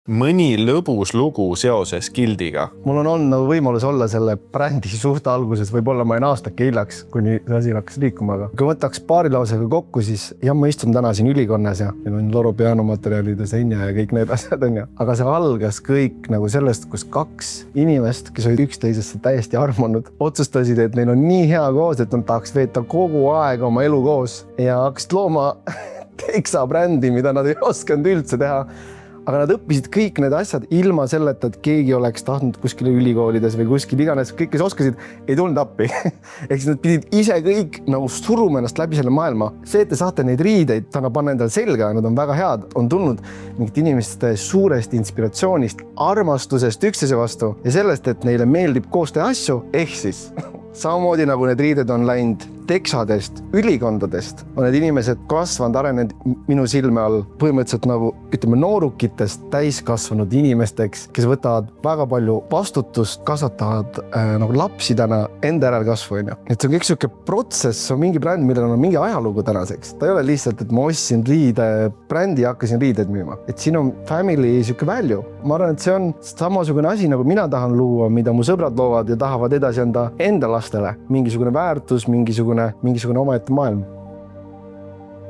mõni lõbus lugu seoses Gildiga? Mul on olnud võimalus olla selle brändi suht alguses, võib-olla ma olin aastake hiljaks, kuni see asi hakkas liikuma, aga kui võtaks paari lausega kokku, siis jah, ma istun täna siin ülikonnas ja meil on Loro pianomaterjalid ja Senja ja kõik need asjad on ju. Aga see algas kõik nagu sellest, kus kaks inimest, kes olid üksteisesse täiesti armunud, otsustasid, et neil on nii hea koos, et nad tahaks veeta kogu aeg oma elu koos ja hakkasid looma teksa brändi, mida nad ei osanud üldse teha. Aga nad õppisid kõik need asjad ilma selleta, et keegi oleks tahtnud kuskile ülikoolides või kuskil iganes. Kõik, kes oskasid, ei tulnud appi. Ehk siis nad pidid ise kõik nagu suruma ennast läbi selle maailma. See, et te saate neid riideid täna panna endale selga, nad on väga head, on tulnud mingit inimeste suurest inspiratsioonist, armastusest üksteise vastu ja sellest, et neile meeldib koos teha asju. Ehk siis samamoodi nagu need riided on läinud teksadest, ülikondadest, on need inimesed kasvanud, arenenud minu silme all põhimõtteliselt nagu ütleme noorukitest täiskasvanud inimesteks, kes võtavad väga palju vastutust, kasvatavad nagu lapsi täna enda järelkasvu. Et see on kõik siuke protsess, on mingi bränd, millel on mingi ajalugu tänaseks. Ta ei ole lihtsalt, et ma ostsin riide brändi ja hakkasin riideid müüma. Et siin on family siuke value. Ma arvan, et see on samasugune asi, nagu mina tahan luua, mida mu sõbrad loovad ja tahavad edasi anda enda lastele. Mingisugune väärtus, mingisugune omaette maailm.